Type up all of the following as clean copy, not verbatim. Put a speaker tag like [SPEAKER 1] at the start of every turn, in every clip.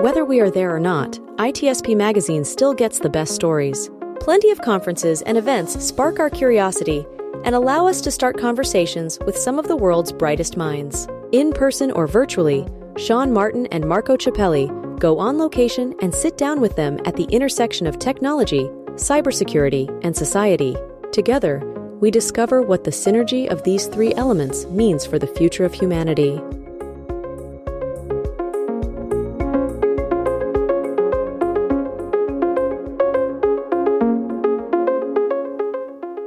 [SPEAKER 1] Whether we are there or not, ITSP Magazine still gets the best stories. Plenty of conferences and events spark our curiosity and allow us to start conversations with some of the world's brightest minds. In person or virtually, Sean Martin and Marco Ciappelli go on location and sit down with them at the intersection of technology, cybersecurity, and society. Together, we discover what the synergy of these three elements means for the future of humanity.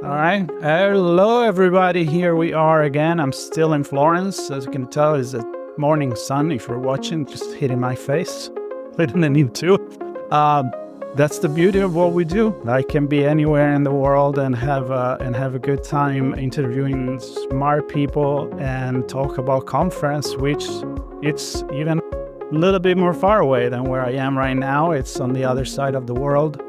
[SPEAKER 2] All right. Hello, everybody. Here we are again. I'm still in Florence. As you can tell, it's a morning sun. If you're watching, just hitting my face. Hitting the new too. That's the beauty of what we do. I can be anywhere in the world and have a good time interviewing smart people and talk about conference, which it's even a little bit more far away than where I am right now. It's on the other side of the world,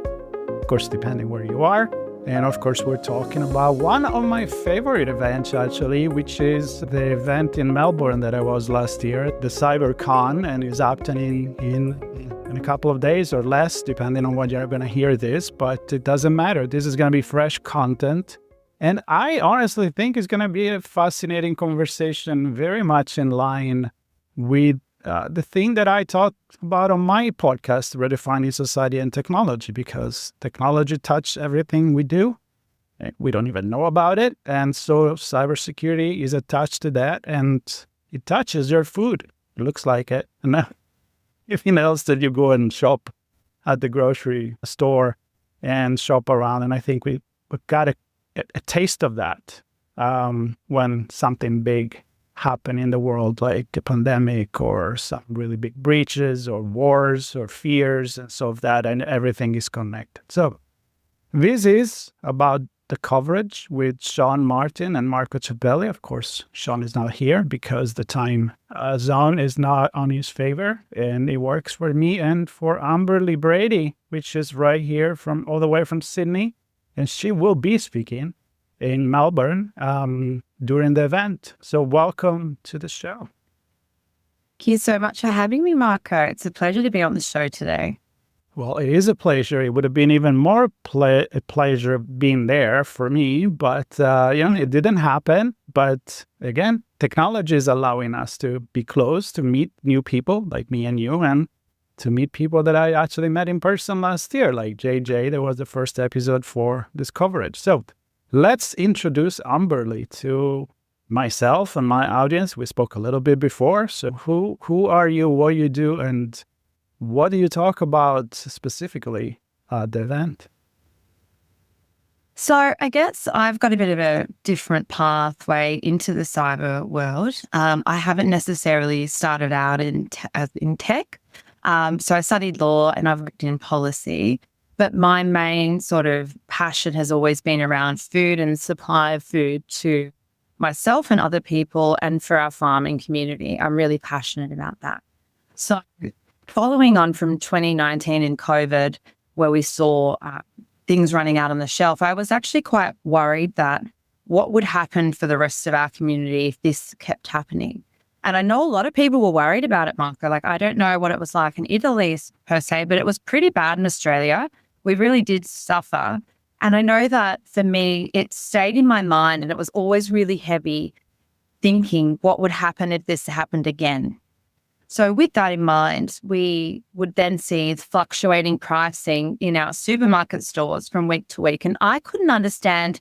[SPEAKER 2] of course, depending where you are. And of course, we're talking about one of my favorite events, actually, which is the event in Melbourne that I was last year, the CyberCon, and is happening in a couple of days or less, depending on when you're going to hear this. But it doesn't matter. This is going to be fresh content. And I honestly think it's going to be a fascinating conversation, very much in line with the thing that I talked about on my podcast, Redefining Society and Technology, because technology touches everything we do. We don't even know about it. And so cybersecurity is attached to that, and it touches your food. It looks like it. And anything else that you go and shop at the grocery store and shop around. And I think we got a taste of that when something big happen in the world, like a pandemic or some really big breaches or wars or fears and so of that, and everything is connected. So this is about the coverage with Sean Martin and Marco Ciappelli. Of course, Sean is not here because the time zone is not on his favor, and it works for me and for Amberley Brady, which is right here from all the way from Sydney, and she will be speaking in Melbourne during the event. So welcome to the show.
[SPEAKER 3] Thank you so much for having me, Marco. It's a pleasure to be on the show today.
[SPEAKER 2] Well, it is a pleasure. It would have been even more a pleasure being there for me, but it didn't happen. But again, technology is allowing us to be close, to meet new people like me and you, and to meet people that I actually met in person last year, like JJ. That was the first episode for this coverage. So let's introduce Amberley to myself and my audience. We spoke a little bit before. So who are you, what you do, and what do you talk about specifically at the event?
[SPEAKER 3] So I guess I've got a bit of a different pathway into the cyber world. I haven't necessarily started out in tech. So I studied law and I've worked in policy. But my main sort of passion has always been around food and supply of food to myself and other people, and for our farming community. I'm really passionate about that. So following on from 2019 in COVID, where we saw things running out on the shelf, I was actually quite worried that what would happen for the rest of our community if this kept happening. And I know a lot of people were worried about it, Marco. Like, I don't know what it was like in Italy per se, but it was pretty bad in Australia. We really did suffer. And I know that for me, it stayed in my mind, and it was always really heavy thinking what would happen if this happened again. So with that in mind, we would then see fluctuating pricing in our supermarket stores from week to week. And I couldn't understand.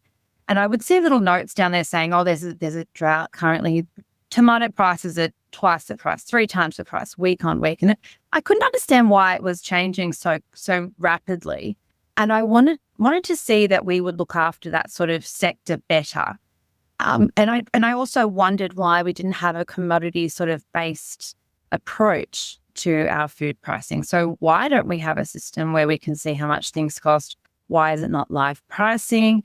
[SPEAKER 3] And I would see little notes down there saying, oh, there's a drought currently. Tomato prices are twice the price, 3 times the price, week on week. And I couldn't understand why it was changing so rapidly. And I wanted to see that we would look after that sort of sector better. And I also wondered why we didn't have a commodity sort of based approach to our food pricing. So why don't we have a system where we can see how much things cost? Why is it not live pricing?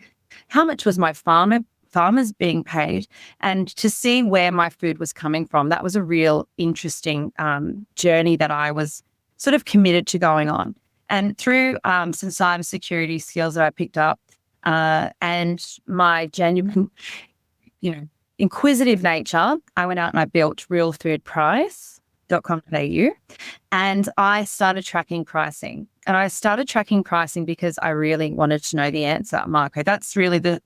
[SPEAKER 3] How much was my farmers being paid? And to see where my food was coming from, that was a real interesting journey that I was sort of committed to going on. And through some cybersecurity skills that I picked up and my genuine, inquisitive nature, I went out and I built Real Food Price. cybersecurity.com.au, and I started tracking pricing. And I started tracking pricing because I really wanted to know the answer, Marco. That's really the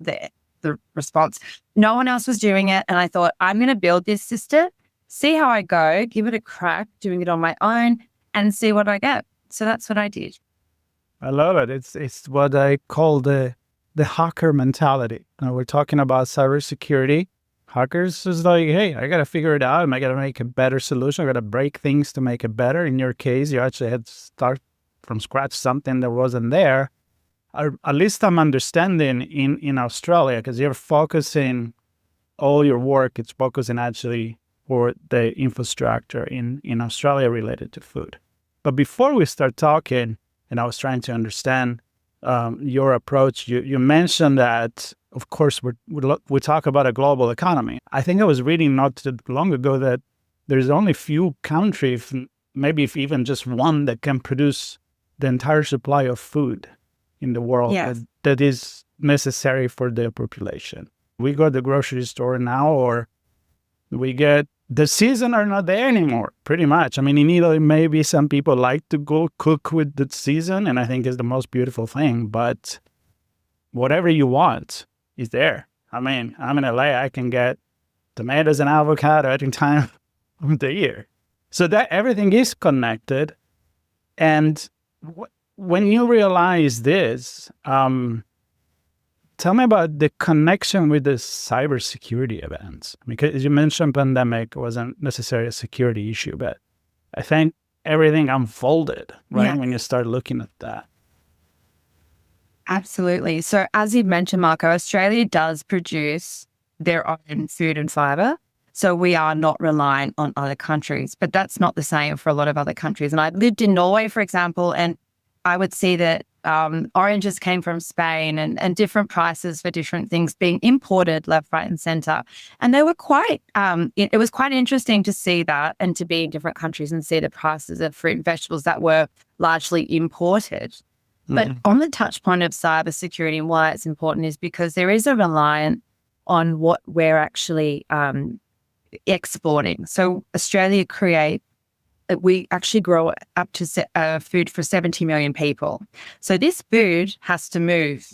[SPEAKER 3] response. No one else was doing it. And I thought, I'm going to build this system, see how I go, give it a crack, doing it on my own, and see what I get. So that's what I did.
[SPEAKER 2] I love it. It's what I call the hacker mentality. We're talking about cybersecurity. Hackers is like, hey, I got to figure it out. I got to make a better solution. I got to break things to make it better. In your case, you actually had to start from scratch something that wasn't there. At least I'm understanding in Australia, because you're focusing all your work, it's focusing actually for the infrastructure in Australia related to food. But before we start talking, and I was trying to understand your approach, you mentioned that, of course, we talk about a global economy. I think I was reading not too long ago that there's only few countries, maybe if even just one, that can produce the entire supply of food in the world that is necessary for their population. We go to the grocery store now, or we get the season are not there anymore, pretty much. I mean, in Italy, maybe some people like to go cook with the season, and I think it's the most beautiful thing. But whatever you want is there. I mean, I'm in LA, I can get tomatoes and avocado at any time of the year. So that everything is connected. And when you realize this, tell me about the connection with the cybersecurity events. Because you mentioned pandemic wasn't necessarily a security issue, but I think everything unfolded, right? When you start looking at that.
[SPEAKER 3] Absolutely. So as you mentioned, Marco, Australia does produce their own food and fiber. So we are not reliant on other countries, but that's not the same for a lot of other countries. And I lived in Norway, for example, and I would see that oranges came from Spain and different prices for different things being imported left, right, and center. And they were quite, it was quite interesting to see that and to be in different countries and see the prices of fruit and vegetables that were largely imported. Mm-hmm. But on the touch point of cybersecurity and why it's important is because there is a reliance on what we're actually exporting. So Australia we actually grow up to food for 70 million people. So this food has to move.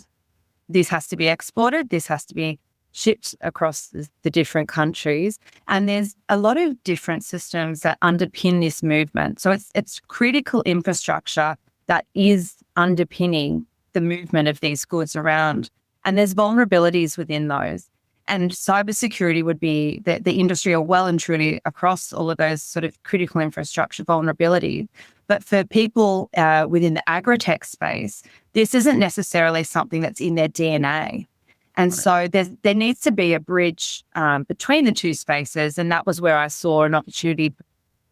[SPEAKER 3] This has to be exported. This has to be shipped across the different countries. And there's a lot of different systems that underpin this movement. So it's critical infrastructure that is underpinning the movement of these goods around. And there's vulnerabilities within those. And cybersecurity would be the industry are well and truly across all of those sort of critical infrastructure vulnerabilities. But for people within the agri-tech space, this isn't necessarily something that's in their DNA. And so there needs to be a bridge between the two spaces. And that was where I saw an opportunity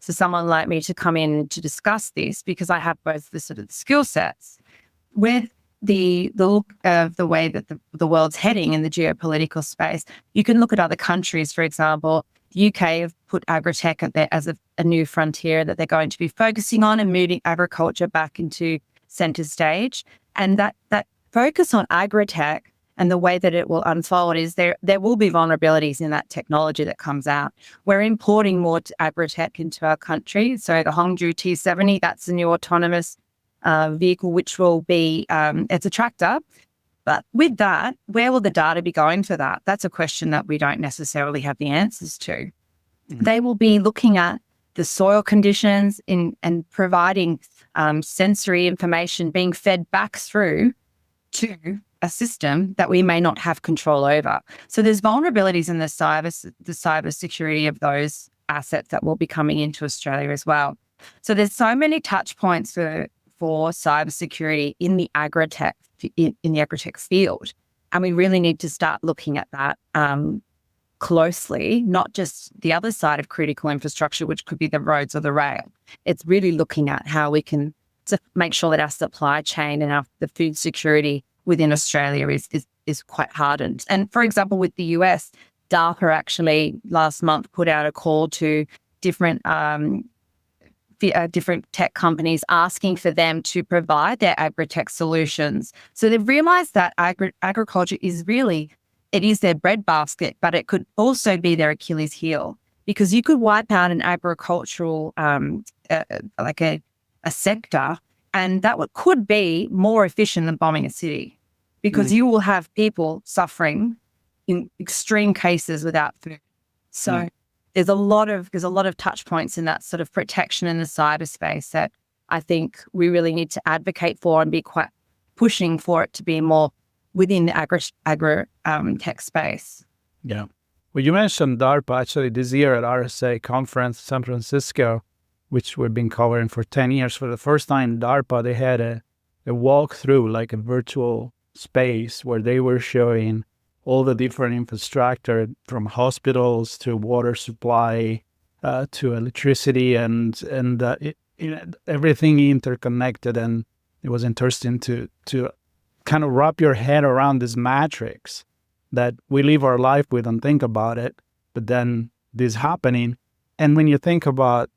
[SPEAKER 3] for someone like me to come in to discuss this, because I have both the sort of skill sets with the look of the way that the world's heading in the geopolitical space. You can look at other countries, for example. The UK have put agri-tech as a new frontier that they're going to be focusing on and moving agriculture back into centre stage. And that focus on agri-tech and the way that it will unfold is there will be vulnerabilities in that technology that comes out. We're importing more agri-tech into our country. So the Hongju T70, that's a new autonomous vehicle, which will be, it's a tractor. But with that, where will the data be going for that? That's a question that we don't necessarily have the answers to. Mm-hmm. They will be looking at the soil conditions and providing sensory information being fed back through to a system that we may not have control over. So there's vulnerabilities in the cybersecurity of those assets that will be coming into Australia as well. So there's so many touch points for cybersecurity in the agri-tech field. And we really need to start looking at that closely, not just the other side of critical infrastructure, which could be the roads or the rail. It's really looking at how we can make sure that our supply chain and the food security within Australia is quite hardened. And for example, with the US, DARPA actually last month put out a call to different tech companies asking for them to provide their agri-tech solutions. So they've realized that agriculture is really, it is their breadbasket, but it could also be their Achilles heel. because you could wipe out an agricultural, like a sector, and that could be more efficient than bombing a city, because you will have people suffering in extreme cases without food. So there's a lot of touch points in that sort of protection in the cyberspace that I think we really need to advocate for and be quite pushing for it to be more within the agro tech space.
[SPEAKER 2] Yeah. Well, you mentioned DARPA actually this year at RSA conference San Francisco, which we've been covering for 10 years. For the first time, DARPA, they had a walkthrough, like a virtual space where they were showing all the different infrastructure from hospitals to water supply to electricity and everything interconnected. And it was interesting to kind of wrap your head around this matrix that we live our life with and think about it, but then this happening. And when you think about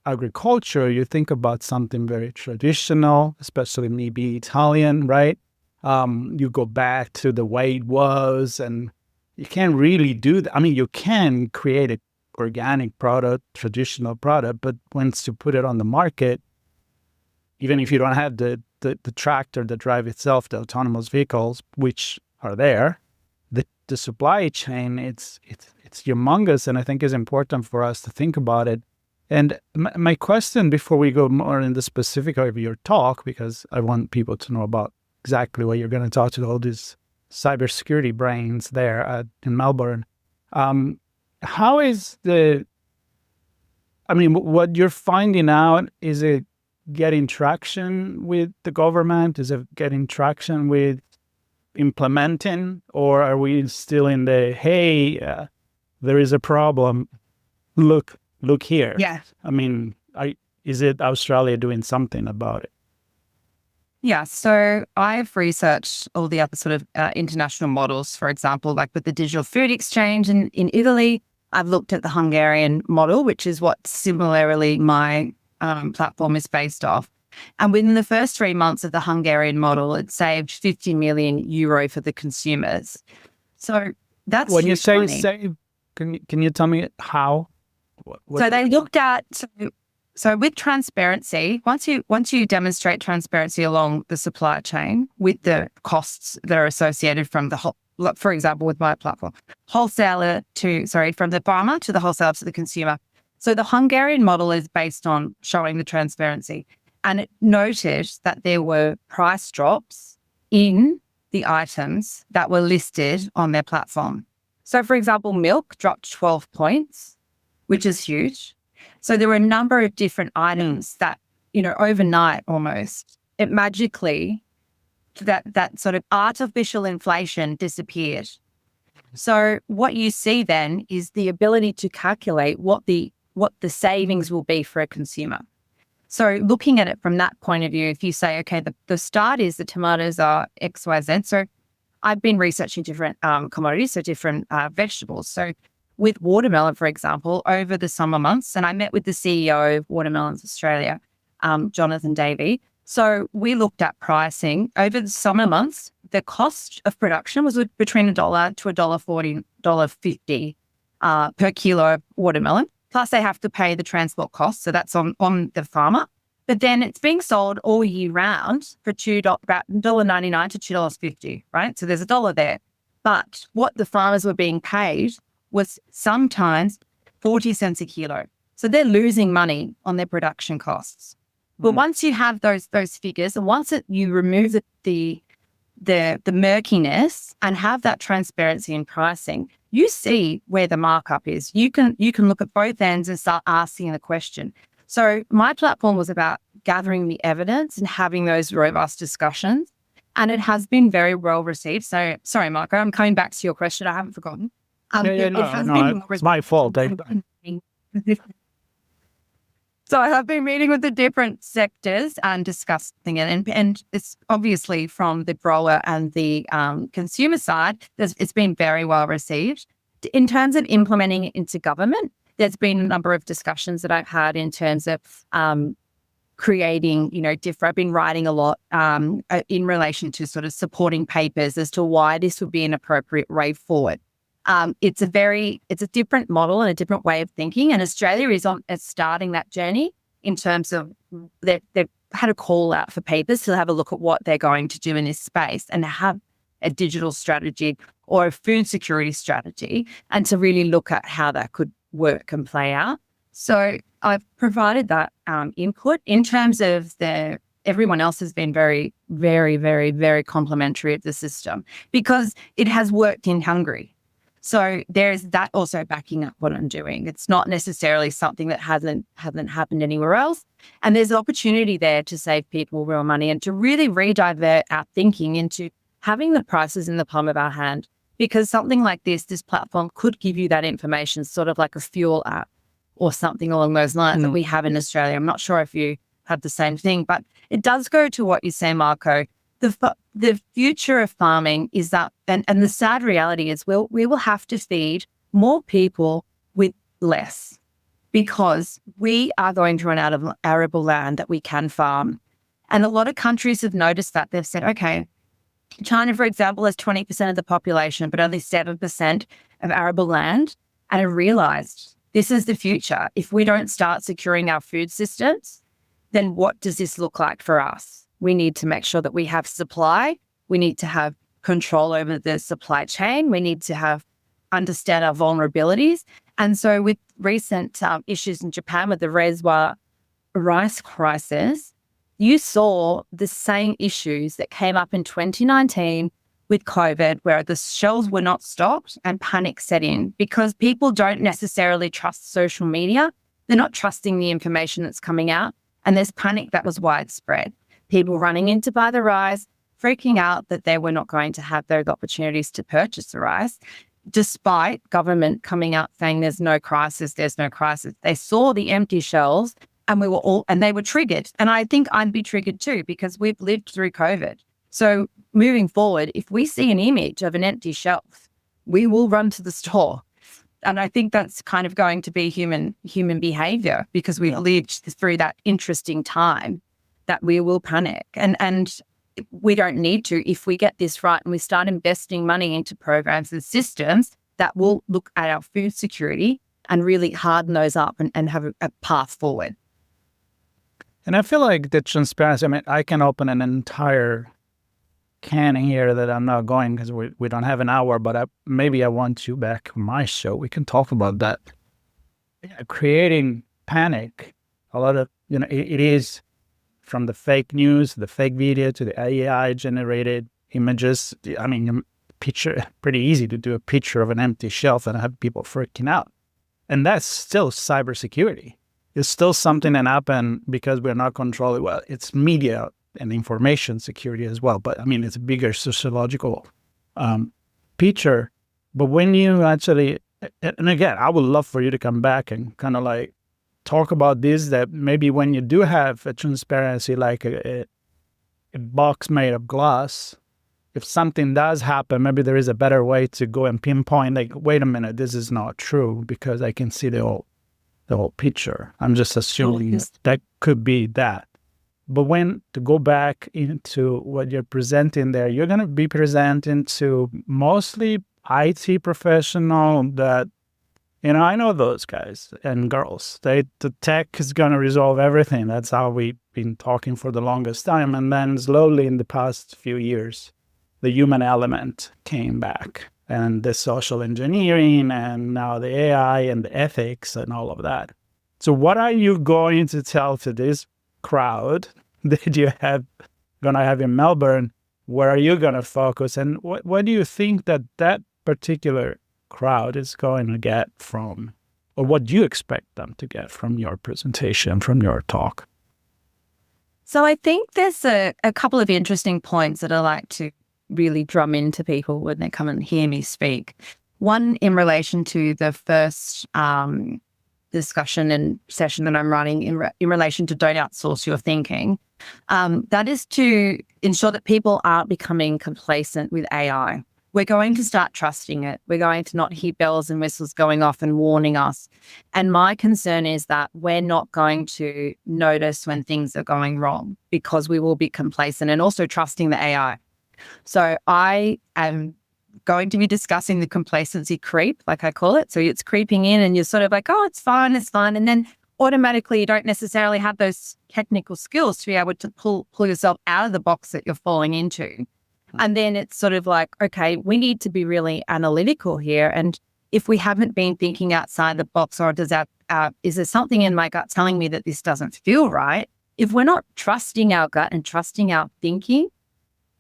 [SPEAKER 2] agriculture, you think about something very traditional, especially maybe Italian, right? You go back to the way it was, and you can't really do that. I mean, you can create an organic product, traditional product, but once you put it on the market, even if you don't have the tractor that drive itself, the autonomous vehicles, which are there, the supply chain, it's humongous, and I think it's important for us to think about it. And my question before we go more in the specific of your talk, because I want people to know about exactly what you're going to talk to all these cybersecurity brains there in Melbourne. How is what you're finding out, is it getting traction with the government? Is it getting traction with implementing, or are we still in the, hey, there is a problem, look here?
[SPEAKER 3] Yeah.
[SPEAKER 2] I mean, is it Australia doing something about it?
[SPEAKER 3] Yeah, so I've researched all the other sort of international models, for example, like with the digital food exchange in Italy. I've looked at the Hungarian model, which is what similarly my platform is based off. And within the first 3 months of the Hungarian model, it saved 50 million euro for the consumers. So that's
[SPEAKER 2] when you say
[SPEAKER 3] money.
[SPEAKER 2] Save, can you tell me how?
[SPEAKER 3] So they looked at so with transparency, once you demonstrate transparency along the supply chain with the costs that are associated from for example, with my platform, from the farmer to the wholesaler to the consumer. So the Hungarian model is based on showing the transparency. And it noted that there were price drops in the items that were listed on their platform. So, for example, milk dropped 12 points, which is huge. So there were a number of different items that, overnight almost, it magically, that sort of artificial inflation disappeared. So what you see then is the ability to calculate what the savings will be for a consumer. So looking at it from that point of view, if you say, okay, the start is the tomatoes are X, Y, Z. So I've been researching different commodities, so different vegetables. So with watermelon, for example, over the summer months, and I met with the CEO of Watermelons Australia, Jonathan Davey. So we looked at pricing over the summer months. The cost of production was between $1 to $1.40, $1.50 per kilo of watermelon. Plus they have to pay the transport costs. So that's on the farmer. But then it's being sold all year round for about $1.99 to $2.50, right? So there's $1 there. But what the farmers were being paid was sometimes 40 cents a kilo. So they're losing money on their production costs. But once you have those figures, and once you remove the murkiness and have that transparency in pricing, you see where the markup is. You can look at both ends and start asking the question. So my platform was about gathering the evidence and having those robust discussions, and it has been very well received. So sorry, Marco, I'm coming back to your question. I haven't forgotten.
[SPEAKER 2] It's my fault.
[SPEAKER 3] So I have been meeting with the different sectors and discussing it. And it's obviously from the grower and the consumer side, it's been very well received. In terms of implementing it into government, there's been a number of discussions that I've had in terms of creating, I've been writing a lot in relation to sort of supporting papers as to why this would be an appropriate way forward. It's a different model and a different way of thinking. And Australia is starting that journey in terms of they've had a call out for papers to have a look at what they're going to do in this space and have a digital strategy or a food security strategy, and to really look at how that could work and play out. So I've provided that input in terms of everyone else has been very, very, very, very complimentary of the system because it has worked in Hungary. So there's that also backing up what I'm doing. It's not necessarily something that hasn't happened anywhere else. And there's an opportunity there to save people real money and to really redivert our thinking into having the prices in the palm of our hand. Because something like this platform could give you that information, sort of like a fuel app or something along those lines that we have in Australia. I'm not sure if you have the same thing, but it does go to what you say, Marco. The future of farming is that, and the sad reality is we will have to feed more people with less because we are going to run out of arable land that we can farm. And a lot of countries have noticed that. They've said, okay, China, for example, has 20% of the population, but only 7% of arable land. And I realized this is the future. If we don't start securing our food systems, then what does this look like for us? We need to make sure that we have supply. We need to have control over the supply chain. We need to understand our vulnerabilities. And so with recent issues in Japan with the rice crisis, you saw the same issues that came up in 2019 with COVID, where the shelves were not stocked and panic set in because people don't necessarily trust social media. They're not trusting the information that's coming out. And there's panic that was widespread. People running in to buy the rice, freaking out that they were not going to have those opportunities to purchase the rice, despite government coming out saying there's no crisis. They saw the empty shelves and they were triggered. And I think I'd be triggered too, because we've lived through COVID. So moving forward, if we see an image of an empty shelf, we will run to the store. And I think that's kind of going to be human behavior because we've lived through that interesting time that we will panic. And we don't need to if we get this right and we start investing money into programs and systems that will look at our food security and really harden those up and have a path forward.
[SPEAKER 2] And I feel like the transparency, I mean, I can open an entire can here that I'm not going because we don't have an hour, but maybe I want you back on my show. We can talk about that. Creating panic, a lot of, it is from the fake news, the fake video to the AI generated images. I mean, pretty easy to do a picture of an empty shelf and have people freaking out. And that's still cybersecurity. It's still something that happened because we're not controlling. Well, it's media and information security as well. But I mean, it's a bigger sociological picture. But when you actually, and again, I would love for you to come back and kind of like talk about this, that maybe when you do have a transparency, like a box made of glass, if something does happen, maybe there is a better way to go and pinpoint, like, wait a minute, this is not true because I can see the whole picture. I'm just assuming that could be that. But when to go back into what you're presenting there, you're going to be presenting to mostly IT professional that, I know those guys and girls. The tech is going to resolve everything. That's how we've been talking for the longest time. And then slowly in the past few years, the human element came back, and the social engineering, and now the AI and the ethics and all of that. So what are you going to tell to this crowd that you going to have in Melbourne? Where are you going to focus? And what do you think that particular crowd is going to get from, or what do you expect them to get from your presentation, from your talk?
[SPEAKER 3] So I think there's a couple of interesting points that I like to really drum into people when they come and hear me speak. One, in relation to the first discussion and session that I'm running in relation to don't outsource your thinking. That is to ensure that people aren't becoming complacent with AI. We're going to start trusting it. We're going to not hear bells and whistles going off and warning us. And my concern is that we're not going to notice when things are going wrong because we will be complacent and also trusting the AI. So I am going to be discussing the complacency creep, like I call it. So it's creeping in and you're sort of like, oh, it's fine. And then automatically you don't necessarily have those technical skills to be able to pull yourself out of the box that you're falling into. And then it's sort of like, okay, we need to be really analytical here. And if we haven't been thinking outside the box, or is there something in my gut telling me that this doesn't feel right? If we're not trusting our gut and trusting our thinking,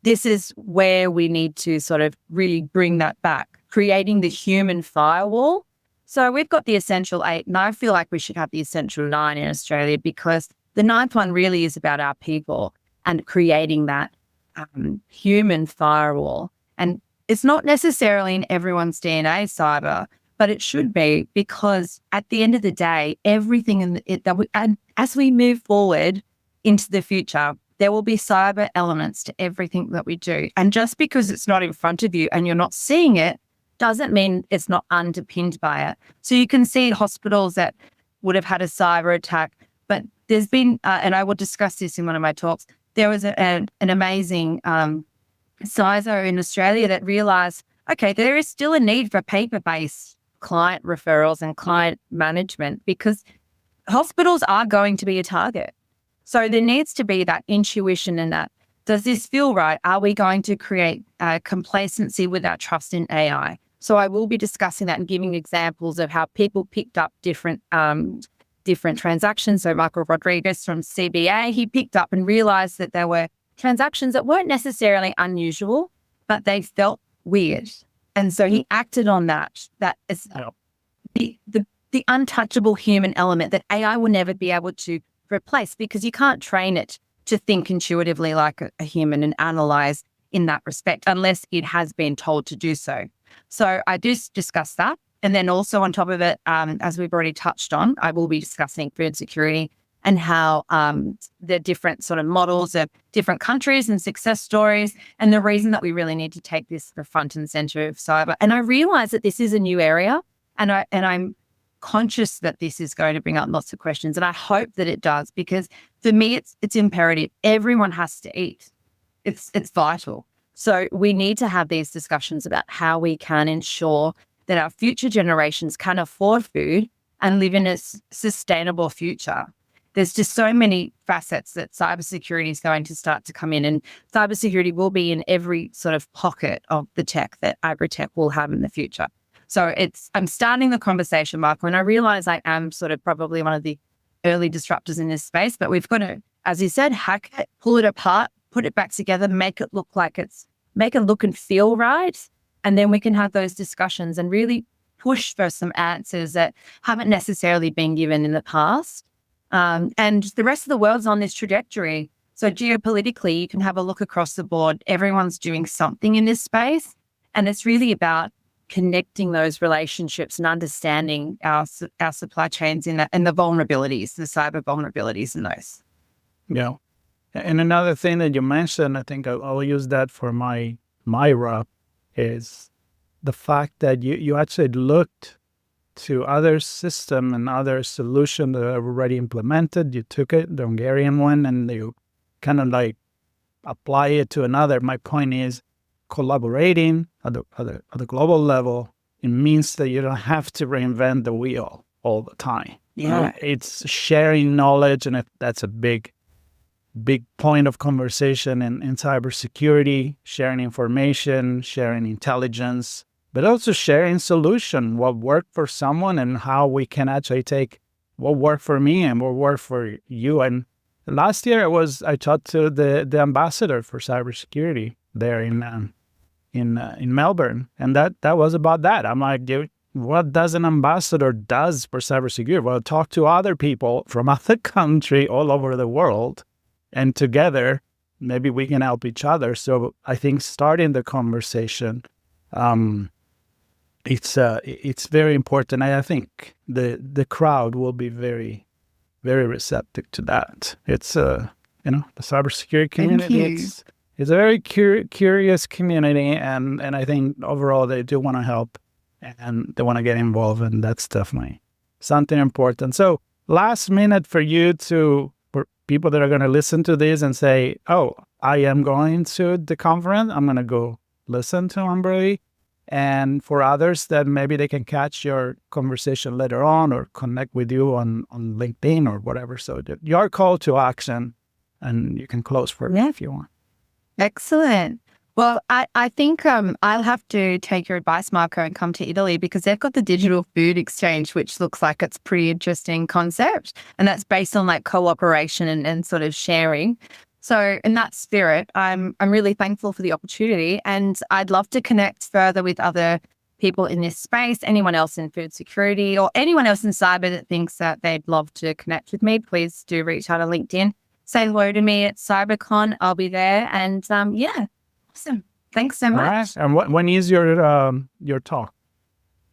[SPEAKER 3] this is where we need to sort of really bring that back, creating the human firewall. So we've got the essential 8, and I feel like we should have the essential 9 in Australia, because the 9th one really is about our people and creating that human firewall. And it's not necessarily in everyone's DNA, cyber, but it should be, because at the end of the day, everything and as we move forward into the future, there will be cyber elements to everything that we do. And just because it's not in front of you and you're not seeing it, doesn't mean it's not underpinned by it. So you can see hospitals that would have had a cyber attack, but there's been, and I will discuss this in one of my talks, there was an amazing CISO in Australia that realized, okay, there is still a need for paper-based client referrals and client management, because hospitals are going to be a target. So there needs to be that intuition and that, does this feel right? Are we going to create complacency without trust in AI? So I will be discussing that and giving examples of how people picked up different transactions. So Michael Rodriguez from CBA, he picked up and realized that there were transactions that weren't necessarily unusual, but they felt weird. And so he acted on that. That is the untouchable human element that AI will never be able to replace, because you can't train it to think intuitively like a human and analyze in that respect unless it has been told to do so. So I do discuss that. And then also on top of it, as we've already touched on, I will be discussing food security and how the different sort of models of different countries and success stories, and the reason that we really need to take this for front and center of cyber. And I realize that this is a new area, and I'm conscious that this is going to bring up lots of questions, and I hope that it does, because for me, it's imperative. Everyone has to eat. It's vital. So we need to have these discussions about how we can ensure that our future generations can afford food and live in a sustainable future. There's just so many facets that cybersecurity is going to start to come in, and cybersecurity will be in every sort of pocket of the tech that agri-tech will have in the future. So I'm starting the conversation, Michael, and I realize I am sort of probably one of the early disruptors in this space, but we've got to, as you said, hack it, pull it apart, put it back together, make it look and feel right. And then we can have those discussions and really push for some answers that haven't necessarily been given in the past. And the rest of the world's on this trajectory. So geopolitically, you can have a look across the board. Everyone's doing something in this space. And it's really about connecting those relationships and understanding our supply chains in that, and the vulnerabilities, the cyber vulnerabilities in those.
[SPEAKER 2] Yeah. And another thing that you mentioned, I think I'll use that for my wrap, is the fact that you actually looked to other system and other solution that are already implemented. You took it, the Hungarian one, and you kind of like apply it to another. My point is, collaborating at the global level, it means that you don't have to reinvent the wheel all the time.
[SPEAKER 3] Yeah.
[SPEAKER 2] It's sharing knowledge, and that's a big point of conversation in cybersecurity, sharing information, sharing intelligence, but also sharing solution, what worked for someone and how we can actually take what worked for me and what worked for you. And last year I talked to the ambassador for cybersecurity there in Melbourne, and that was about that. I'm like, dude, what does an ambassador does for cybersecurity? Well, talk to other people from other country all over the world, and together maybe we can help each other. So I think starting the conversation, it's very important. I think the crowd will be very, very receptive to that. It's the cybersecurity community. It's a very curious community, and I think overall they do want to help and they want to get involved, and that's definitely something important. So last minute for people that are going to listen to this and say, oh, I am going to the conference, I'm going to go listen to Amberley. And for others, that maybe they can catch your conversation later on or connect with you on LinkedIn or whatever. So your call to action, and you can close for me if you want.
[SPEAKER 3] Excellent. Well, I think I'll have to take your advice, Marco, and come to Italy because they've got the digital food exchange, which looks like it's a pretty interesting concept. And that's based on like cooperation and sort of sharing. So in that spirit, I'm really thankful for the opportunity, and I'd love to connect further with other people in this space, anyone else in food security or anyone else in cyber that thinks that they'd love to connect with me. Please do reach out on LinkedIn. Say hello to me at CyberCon. I'll be there. And awesome. Thanks so much.
[SPEAKER 2] All right. And when is your talk?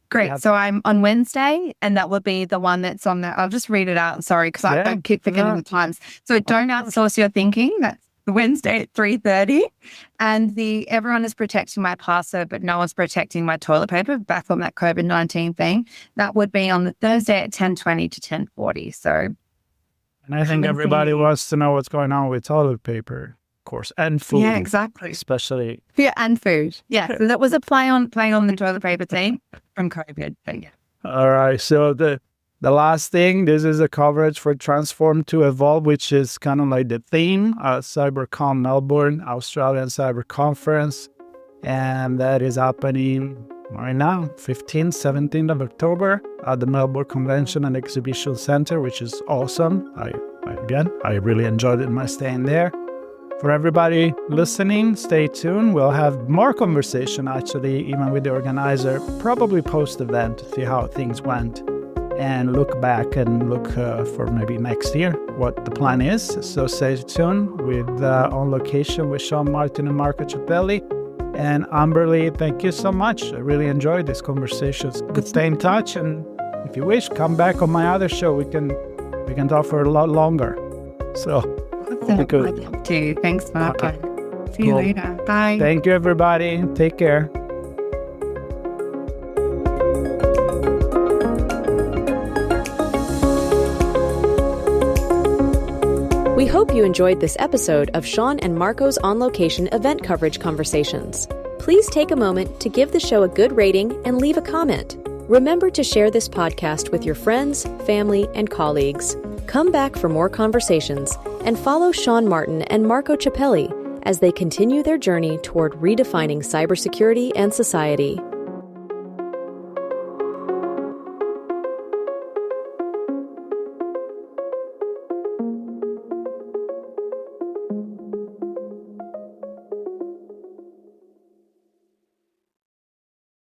[SPEAKER 3] Great. So I'm on Wednesday, and that will be the one that's on there. I'll just read it out. Sorry, because I keep forgetting the times. So don't outsource your thinking. That's the Wednesday at 3:30. And everyone is protecting my password, but no one's protecting my toilet paper. Back on that COVID-19 thing. That would be on the Thursday at 10:20 to 10:40. So.
[SPEAKER 2] And I think everybody wants to know what's going on with toilet paper. Course, and food.
[SPEAKER 3] Yeah, exactly.
[SPEAKER 2] Especially.
[SPEAKER 3] Yeah, and food. Yeah. So that was a play on the toilet paper thing from COVID. But yeah.
[SPEAKER 2] All right. So the last thing, this is a coverage for Transform to Evolve, which is kind of like the theme, CyberCon Melbourne, Australian Cyber Conference. And that is happening right now, 15th, 17th of October at the Melbourne Convention and Exhibition Center, which is awesome. I really enjoyed it my stay in there. For everybody listening, stay tuned. We'll have more conversation, actually, even with the organizer, probably post-event to see how things went and look back and look for maybe next year what the plan is. So stay tuned with On Location with Sean Martin and Marco Ciappelli. And Amberley, thank you so much. I really enjoyed this conversation. Good, stay in touch. And if you wish, come back on my other show. We can talk for a lot longer. So...
[SPEAKER 3] Good. Too. Thanks, Marco. Okay. See you later. Bye.
[SPEAKER 2] Thank you, everybody. Take care.
[SPEAKER 1] We hope you enjoyed this episode of Sean and Marco's On Location event coverage conversations. Please take a moment to give the show a good rating and leave a comment. Remember to share this podcast with your friends, family, and colleagues. Come back for more conversations and follow Sean Martin and Marco Ciappelli as they continue their journey toward redefining cybersecurity and society.